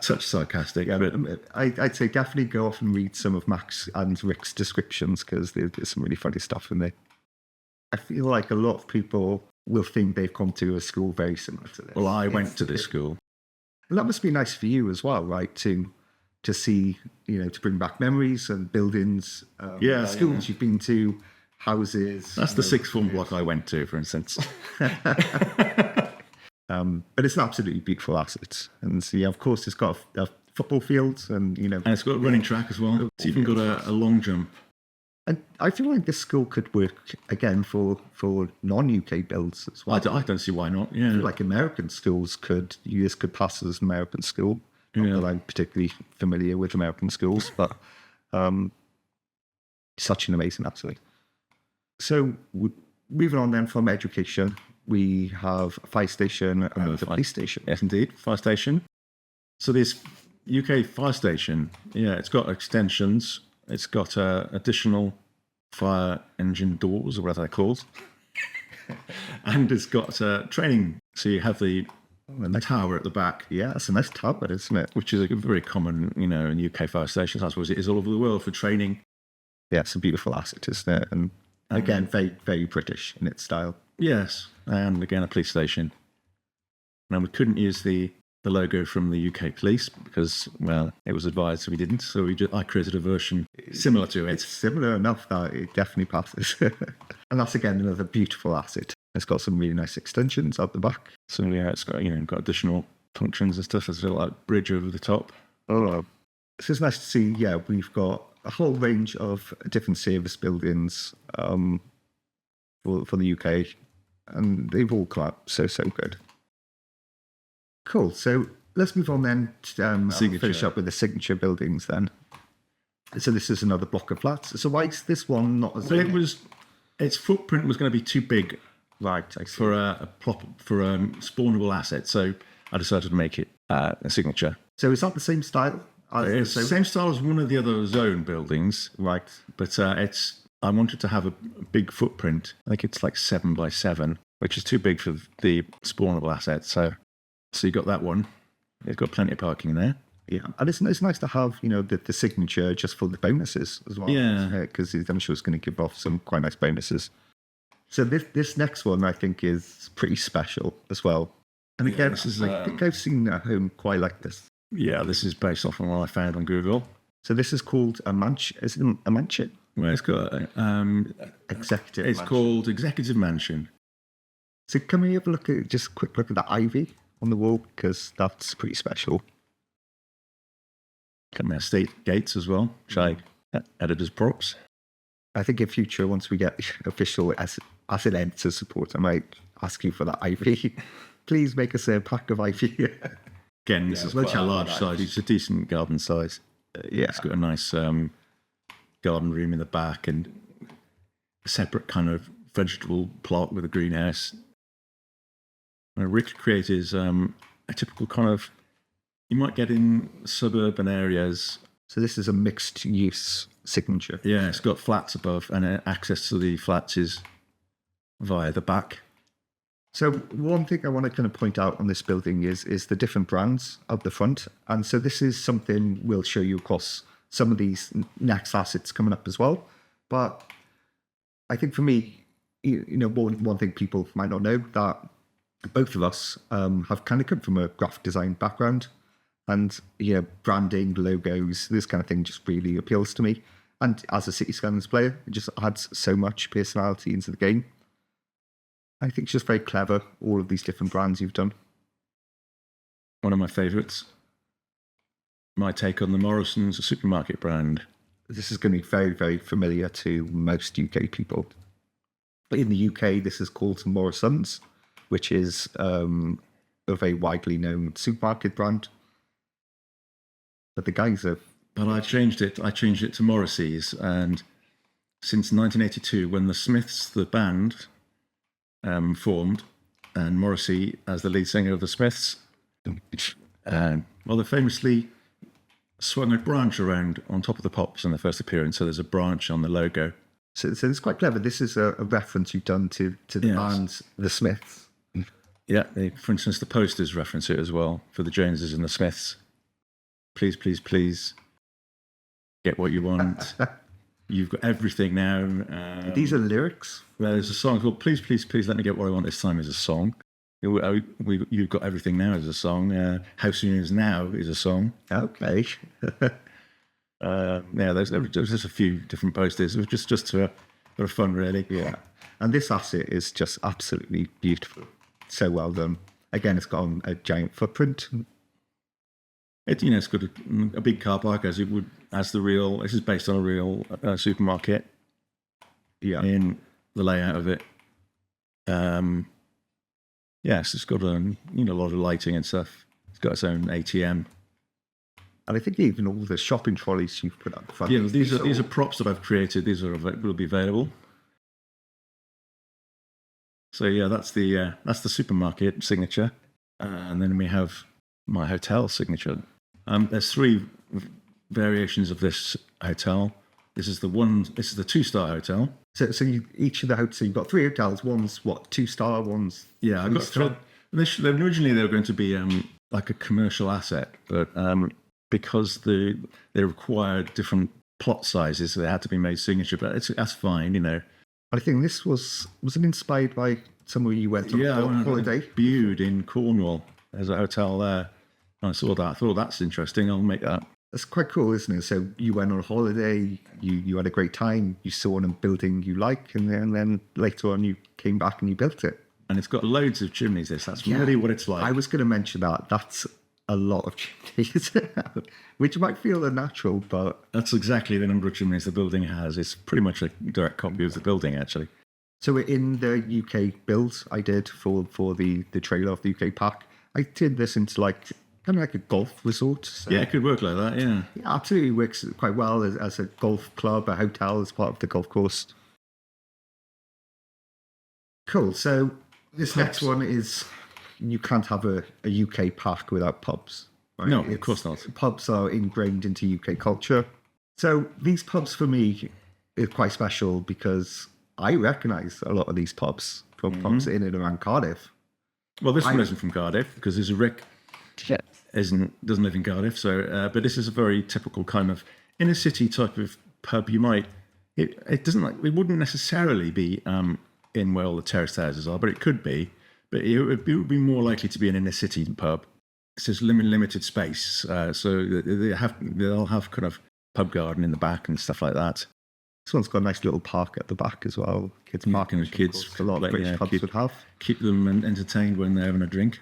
Such sarcastic. Yeah, but I'd say definitely go off and read some of Max and Rick's descriptions because there's some really funny stuff in there. I feel like a lot of people will think they've come to a school very similar to this. well, I went to this school. And that must be nice for you as well, right? To see, to bring back memories and buildings, schools you've been to, houses. That's the sixth form block I went to, for instance. But it's an absolutely beautiful asset. And so, of course, it's got a football field and, And it's got a running track as well. It's even got a long jump. And I feel like this school could work, again, for non-UK builds as well. I don't see why not. Yeah. Like American schools this could pass as an American school. Not that I'm particularly familiar with American schools, but such an amazing asset. So moving on then from education, we have a fire station and the police station. Yes, indeed. Fire station. So this UK fire station, it's got extensions. It's got additional fire engine doors, or whatever they're called. And it's got training. So you have the tower at the back. Yeah, it's a nice tower, isn't it? Which is a very common, in UK fire stations. I suppose it is all over the world for training. Yeah, it's a beautiful asset, isn't it? And again, very, very British in its style. Yes, and again, a police station. Now, we couldn't use the logo from the UK police because, well, it was advised we didn't. So I created a version similar to it. It's similar enough that it definitely passes. And that's, again, another beautiful asset. It's got some really nice extensions out the back. So, it's got, got additional functions and stuff. There's a little like bridge over the top. Oh, so it's nice to see, we've got a whole range of different service buildings for the UK. And they've all come out so good. Cool. So let's move on then to finish up with the signature buildings then. So this is another block of flats. So why is this one not as big? Its footprint was going to be too big, right? For a spawnable asset. So I decided to make it a signature. So is that the same style? It's the same style as one of the other zone buildings, right? But I wanted to have a big footprint. I think it's like 7 by 7, which is too big for the spawnable asset. So you got that one. It's got plenty of parking there. Yeah, and it's nice to have the signature just for the bonuses as well. Yeah, because I'm sure it's going to give off some quite nice bonuses. So this next one I think is pretty special as well. And again, this is, I think I've seen a home quite like this. Yeah, this is based off on what I found on Google. So this is called a mansion. Is it a mansion? Well, it's got executive. It's mansion. called Executive Mansion. So can we have just a quick look at the ivy on the wall, because that's pretty special. Got my estate gates as well, which I added as props. I think in future, once we get official asset editor support, I might ask you for that ivy. Please make us a pack of ivy. Again, this is quite a large size. It's a decent garden size. It's got a nice garden room in the back and a separate kind of vegetable plot with a greenhouse. Rick created a typical kind of, you might get in suburban areas. So this is a mixed use signature. Yeah, it's got flats above and access to the flats is via the back. So one thing I want to kind of point out on this building is the different brands of the front. And so this is something we'll show you across some of these next assets coming up as well. But I think for me, one thing people might not know, that both of us have kind of come from a graphic design background. And branding, logos, this kind of thing just really appeals to me. And as a City Skylines player, it just adds so much personality into the game. I think it's just very clever, all of these different brands you've done. One of my favourites. My take on the Morrison's supermarket brand. This is going to be very, very familiar to most UK people. In the UK, this is called Morrison's, which is a very widely known supermarket brand. But the guys have... But I changed it to Morrissey's, and since 1982, when the Smiths, the band, formed, and Morrissey as the lead singer of the Smiths, they famously swung a branch around on top of the Pops in their first appearance, so there's a branch on the logo. So it's quite clever. This is a reference you've done to the band, the Smiths. Yeah, for instance, the posters reference it as well, for the Joneses and the Smiths. Please, please, please, get what you want. You've got everything now. These are lyrics? There's a song called Please, Please, Please Let Me Get What I Want This Time is a song. You've got everything now is a song. How Soon Is Now is a song. Okay. There's just a few different posters. It was just for fun, really. Yeah. And this asset is just absolutely beautiful. So well done. Again, it's got a giant footprint. It's got a big car park this is based on a real supermarket. Yeah. In the layout of it. Yes, it's got a lot of lighting and stuff. It's got its own ATM. And I think even all the shopping trolleys you've put up front. Yeah, these are props that I've created. These will be available. So yeah, that's the supermarket signature, and then we have my hotel signature. There's 3 variations of this hotel. This is the 2-star hotel. So each of the hotels, so you've got 3 hotels. One's what, 2-star, one's... Yeah, originally they were going to be like a commercial asset, but because they required different plot sizes, so they had to be made signature. But that's fine, I think this was it inspired by somewhere you went on holiday? Bude in Cornwall. There's a hotel there. I saw that. I thought, that's interesting. I'll make that. That's quite cool, isn't it? So you went on a holiday, you had a great time, you saw a building you like, and then later on you came back and you built it. And it's got loads of chimneys. That's really what it's like. I was going to mention that. That's a lot of chimneys, which might feel unnatural, but... That's exactly the number of chimneys the building has. It's pretty much a direct copy of the building, actually. So in the UK build I did for the trailer of the UK pack, I did this into kind of like a golf resort. So yeah, it could work like that, yeah. Yeah, absolutely works quite well as a golf club, a hotel as part of the golf course. Cool, so this next one is, you can't have a UK park without pubs. Right? No, of course not. Pubs are ingrained into UK culture. So these pubs for me are quite special because I recognise a lot of these pubs from pubs in and around Cardiff. Well, this one isn't from Cardiff because there's a Rick doesn't live in Cardiff. So, but this is a very typical kind of inner city type of pub. It wouldn't necessarily be in where all the terraced houses are, but it could be. But it would be more likely to be an inner city pub. It's just limited space, so they'll have kind of pub garden in the back and stuff like that. This one's got a nice little park at the back as well. Kids parking, with kids. A lot of British pubs would have. Keep them entertained when they're having a drink.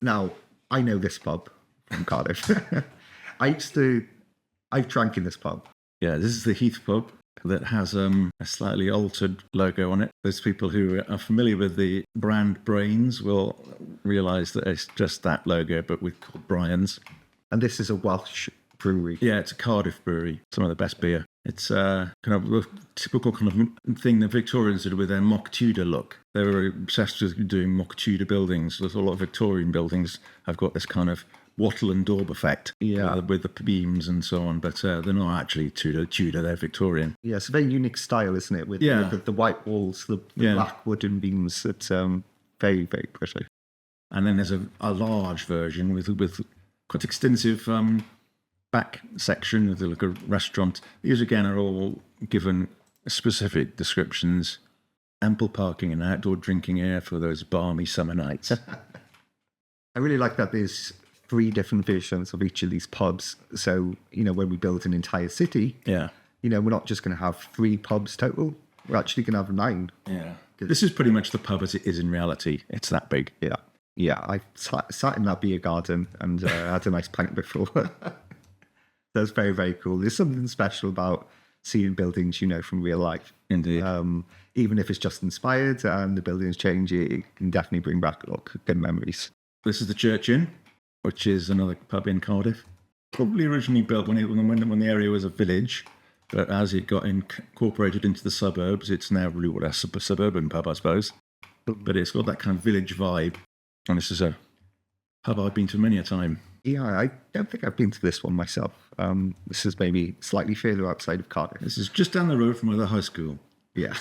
Now, I know this pub from Cardiff. I've drank in this pub. Yeah, this is the Heath pub that has a slightly altered logo on it. Those people who are familiar with the brand Brains will realise that it's just that logo, but with called Brian's. And this is a Welsh brewery. Yeah, it's a Cardiff brewery. Some of the best beer. It's kind of a typical kind of thing the Victorians did with their mock Tudor look. They were obsessed with doing mock Tudor buildings. There's a lot of Victorian buildings have got this kind of wattle and daub effect, with the beams and so on, but they're not actually Tudor, they're Victorian. Yeah, it's a very unique style, isn't it? With the white walls, the black wooden beams. It's very, very pretty. And then there's a large version with quite extensive back section with like a restaurant. These again are all given specific descriptions. Ample parking and outdoor drinking area for those balmy summer nights. I really like that there's 3 different versions of each of these pubs. So, when we build an entire city, we're not just going to have 3 pubs total. We're actually going to have 9. Yeah. This is pretty much the pub as it is in reality. It's that big. Yeah. Yeah, I sat in that beer garden and had a nice pint before. That's very, very cool. There's something special about seeing buildings you know from real life. Indeed. Even if it's just inspired and the buildings change, it can definitely bring back a lot of good memories. This is the Church Inn, which is another pub in Cardiff. Probably originally built when the area was a village, but as it got incorporated into the suburbs, it's now really what a suburban pub, I suppose. But it's got that kind of village vibe, and this is a pub I've been to many a time. Yeah, I don't think I've been to this one myself. This is maybe slightly further outside of Cardiff. This is just down the road from the high school. Yeah.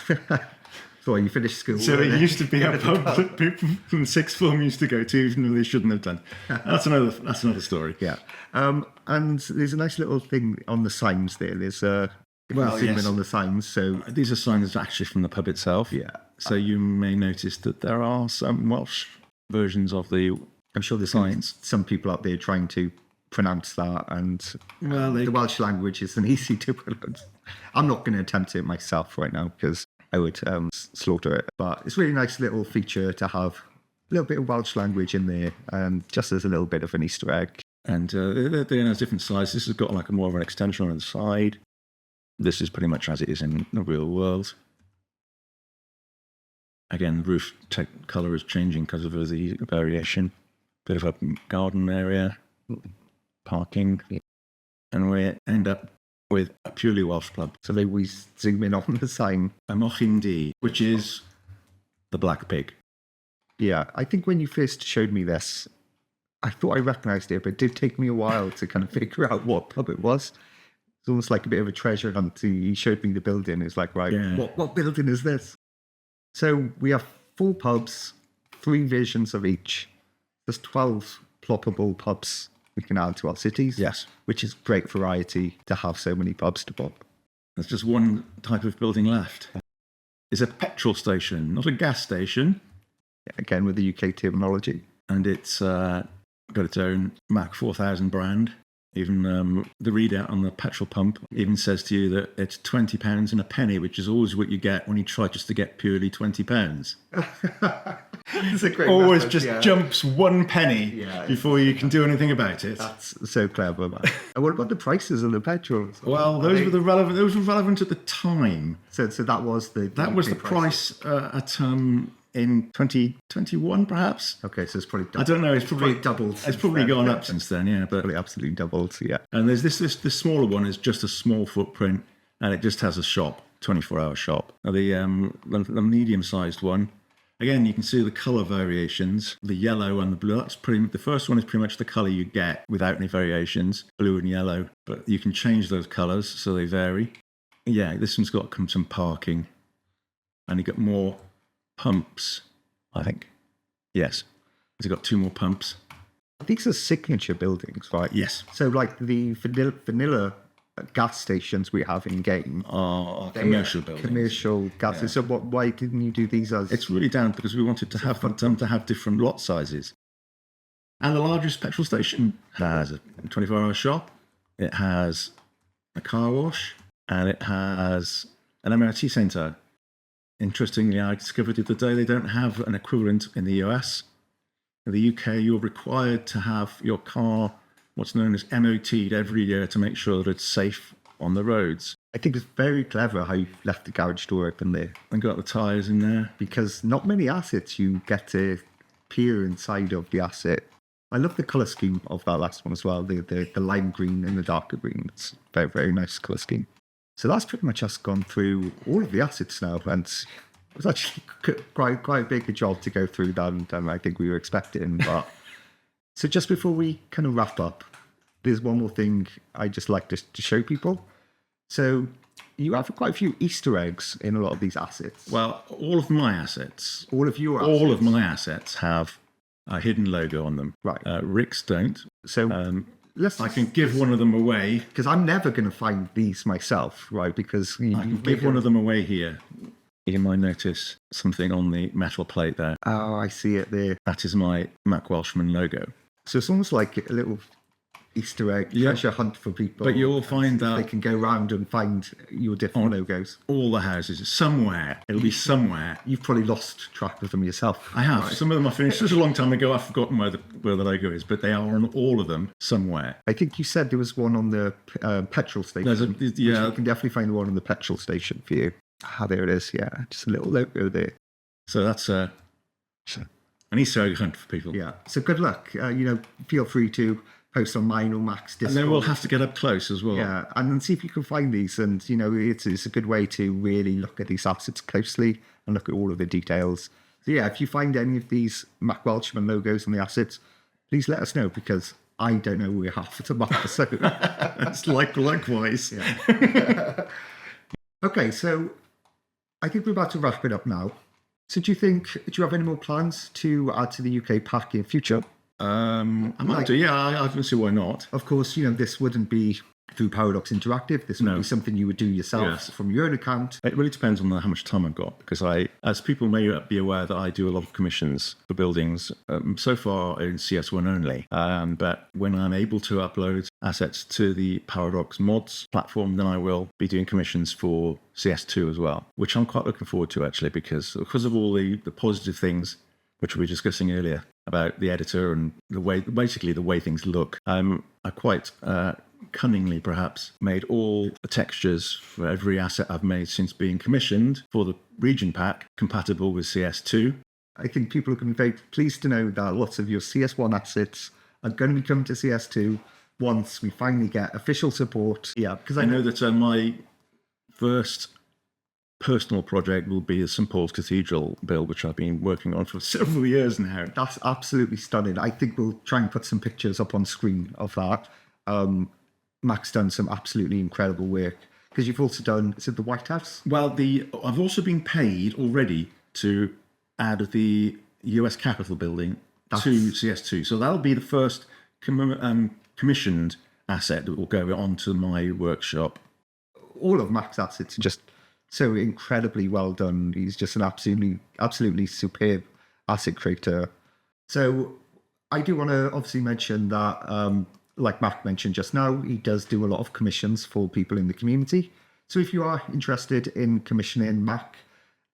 So you finished school. So it used to be a pub that people from sixth form used to go to, even though they shouldn't have done. That's another story. Yeah. And there's a nice little thing on the signs there. There's zoom in on the signs. So these are signs actually from the pub itself. Yeah. So you may notice that there are some Welsh versions of the. I'm sure there's signs. Some people out there trying to pronounce that, and the Welsh language isn't easy to pronounce. I'm not going to attempt it myself right now because I would slaughter it. But it's a really nice little feature to have a little bit of Welsh language in there, and just as a little bit of an Easter egg. And they're different sizes. This has got like more of an extension on the side. This is pretty much as it is in the real world. Again, the roof colour is changing because of the variation. Bit of a garden area, parking, and we end up with a purely Welsh pub. So they always zoom in on the sign. A Mochyn D, which is the black pig. Yeah, I think when you first showed me this, I thought I recognised it, but it did take me a while to kind of figure out what pub it was. It's almost like a bit of a treasure hunt. He showed me the building. It's like, right, yeah. What building is this? So we have 4 pubs, 3 versions of each. There's 12 ploppable pubs we can add to our cities. Yes. Which is great variety to have so many pubs to pop. There's just one type of building left. It's a petrol station, not a gas station. Again, with the UK terminology. And it's got its own Mac 4000 brand. Even the readout on the petrol pump even says to you that it's £20 and a penny, which is always what you get when you try just to get purely £20. It's a great always message, just jumps 1 penny before you can do anything about it. That's so clever, man. And what about the prices of the petrols? Well, those were relevant at the time. So that was the price at in 2021, perhaps. Okay, so it's probably doubled. I don't know. It's probably doubled. It's probably gone up since then, yeah. But probably absolutely doubled, yeah. And there's this smaller one is just a small footprint, and it just has a shop, 24-hour shop. Now the medium-sized one, again, you can see the colour variations. The yellow and the blue. The first one is pretty much the colour you get without any variations, blue and yellow. But you can change those colours so they vary. Yeah, this one's got some parking, and you got more pumps, I think. Yes. It's got 2 more pumps. These are signature buildings, right? Yes. So like the vanilla gas stations we have in game are commercial buildings. Commercial gas. Yeah. So why didn't you do these as... It's really down because we wanted to have them to have different lot sizes. And the largest petrol station has a 24-hour shop. It has a car wash. And it has an MOT centre. Interestingly, I discovered the other day they don't have an equivalent in the US. In the UK, you're required to have your car, what's known as MOT'd every year to make sure that it's safe on the roads. I think it's very clever how you left the garage door open there. And got the tyres in there. Because not many assets you get to peer inside of the asset. I love the colour scheme of that last one as well. The lime green and the darker green. It's a very, very nice colour scheme. So that's pretty much us gone through all of the assets now, and it was actually quite a big job to go through that than I think we were expecting. But so just before we kind of wrap up, there's one more thing I just like to show people. So you have quite a few Easter eggs in a lot of these assets. Well, all of my assets. All of your assets. All of my assets have a hidden logo on them. Right. Rick's don't. So... I can give one of them away. Because I'm never going to find these myself, right? Because I can give one of them away here. You might notice something on the metal plate there. Oh, I see it there. That is my MacWelshman logo. So it's almost like a little Easter egg Yeah. treasure hunt for people. But you'll find They that can go around and find your different logos. all the houses, somewhere, it'll be somewhere. You've probably lost track of them yourself. I have. Right. Some of them I finished. This was a long time ago. I've forgotten where the logo is, but they are on all of them somewhere. I think you said there was one on the petrol station. Yeah. You can definitely find the one on the petrol station for you. Ah, there it is. Yeah, just a little logo there. So that's an Easter egg hunt for people. Yeah. So good luck. Feel free to post on mine or Mac's Discord. And then we'll have to get up close as well. Yeah, and then see if you can find these. And, it's a good way to really look at these assets closely and look at all of the details. So, yeah, if you find any of these MacWelshman logos on the assets, please let us know, because I don't know where half of them are. So It's likewise. Yeah. Okay, so I think we're about to wrap it up now. So do you have any more plans to add to the UK pack in future? I might do. Yeah, I don't see why not. Of course, this wouldn't be through Paradox Interactive. This would be something you would do yourself from your own account. It really depends on how much time I've got, because as people may be aware, that I do a lot of commissions for buildings, so far in CS1 only. But when I'm able to upload assets to the Paradox Mods platform, then I will be doing commissions for CS2 as well, which I'm quite looking forward to, actually, because of all the positive things which we were discussing earlier about the editor and basically the way things look. I quite cunningly, perhaps, made all the textures for every asset I've made since being commissioned for the region pack compatible with CS2. I think people are going to be very pleased to know that lots of your CS1 assets are going to be coming to CS2 once we finally get official support. Yeah, because I know that my first personal project will be a St Paul's Cathedral build, which I've been working on for several years now. That's absolutely stunning. I think we'll try and put some pictures up on screen of that. Mac's done some absolutely incredible work, because you've also done, is it the White House? Well, I've also been paid already to add the US Capitol building to CS2. So that'll be the first commissioned asset that will go onto my workshop. All of Mac's assets are just so incredibly well done. He's just an absolutely superb asset creator. So I do want to obviously mention that, like Mac mentioned just now, he does do a lot of commissions for people in the community. So if you are interested in commissioning Mac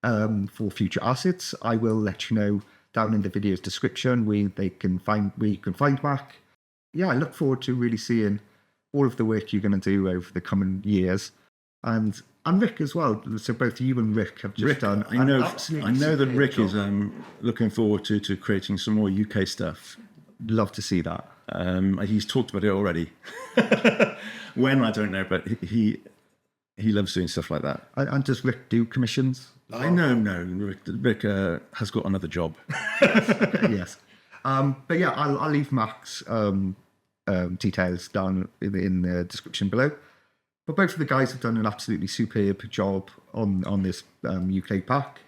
for future assets, I will let you know down in the video's description where you can find Mac. Yeah, I look forward to really seeing all of the work you're going to do over the coming years. And Rick as well. So both you and Rick have just done. I know that Rick is looking forward to creating some more UK stuff. Love to see that. He's talked about it already. When, I don't know, but he loves doing stuff like that. And does Rick do commissions? I know, no. Rick has got another job. Yes. But yeah, I'll leave Mac's details down in the description below. But both of the guys have done an absolutely superb job on this UK pack.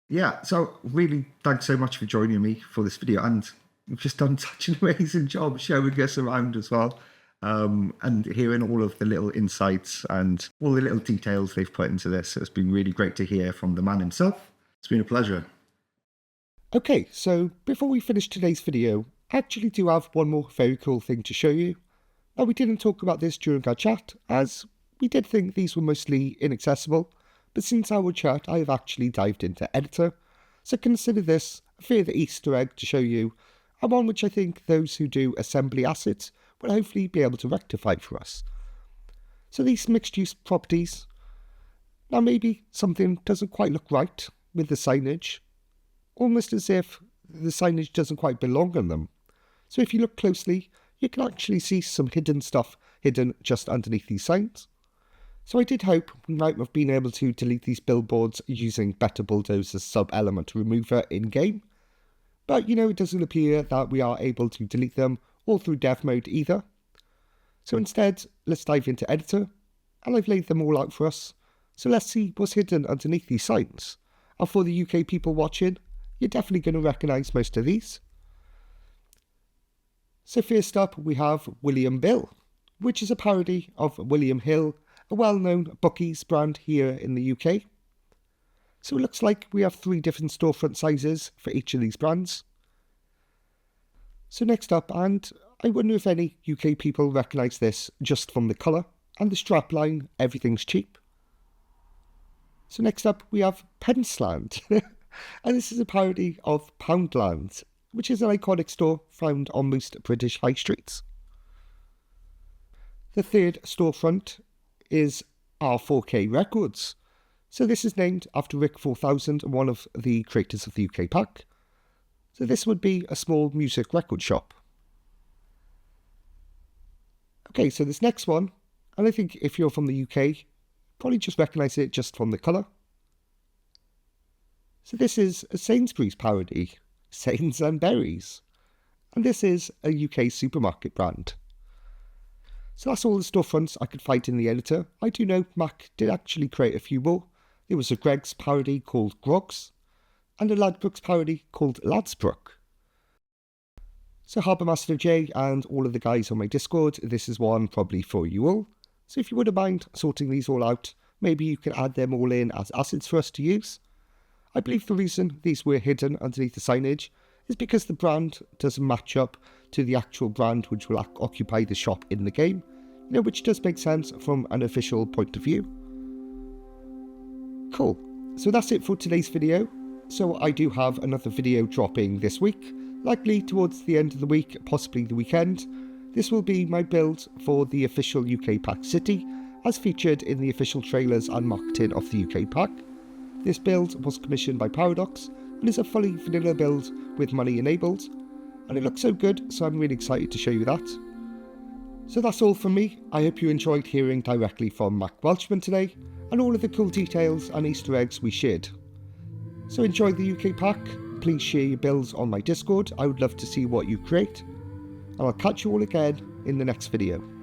Yeah, so really thanks so much for joining me for this video. And you've just done such an amazing job showing us around as well. And hearing all of the little insights and all the little details they've put into this. It's been really great to hear from the man himself. It's been a pleasure. Okay, so before we finish today's video, I actually do have one more very cool thing to show you. Now, we didn't talk about this during our chat, as we did think these were mostly inaccessible, but since our chat, I have actually dived into Editor, so consider this a further Easter egg to show you, and one which I think those who do assembly assets will hopefully be able to rectify for us. So these mixed-use properties, now maybe something doesn't quite look right with the signage, almost as if the signage doesn't quite belong on them. So if you look closely, you can actually see some hidden stuff hidden just underneath these signs. So I did hope we might have been able to delete these billboards using Better Bulldozer's sub-element remover in-game. But it doesn't appear that we are able to delete them all through dev mode either. So instead, let's dive into Editor, and I've laid them all out for us. So let's see what's hidden underneath these signs. And for the UK people watching, you're definitely going to recognise most of these. So first up, we have William Bill, which is a parody of William Hill, a well-known bookies brand here in the UK. So it looks like we have 3 different storefront sizes for each of these brands. So next up, and I wonder if any UK people recognise this just from the colour and the strapline, everything's cheap. So next up we have Pensland, and this is a parody of Poundland, which is an iconic store found on most British high streets. The third storefront is R4K Records. So this is named after Rick 4000, one of the creators of the UK pack. So this would be a small music record shop. Okay, so this next one, and I think if you're from the UK, probably just recognise it just from the colour. So this is a Sainsbury's parody, Sains and Berries. And this is a UK supermarket brand. So that's all the storefronts I could find in the editor. I do know Mac did actually create a few more. There was a Greggs parody called Grogs, and a Ladbrokes parody called Ladsbrook. So Harbourmaster J and all of the guys on my Discord, this is one probably for you all. So if you wouldn't mind sorting these all out, maybe you can add them all in as assets for us to use. I believe the reason these were hidden underneath the signage is because the brand doesn't match up to the actual brand which will occupy the shop in the game, which does make sense from an official point of view. Cool, so that's it for today's video. So I do have another video dropping this week, likely towards the end of the week, possibly the weekend. This will be my build for the official UK pack city, as featured in the official trailers and marketing of the UK pack. This build was commissioned by Paradox, and is a fully vanilla build with money enabled, and it looks so good, so I'm really excited to show you that. So that's all from me. I hope you enjoyed hearing directly from MacWelshman today, and all of the cool details and Easter eggs we shared. So enjoy the UK pack, please share your builds on my Discord, I would love to see what you create, and I'll catch you all again in the next video.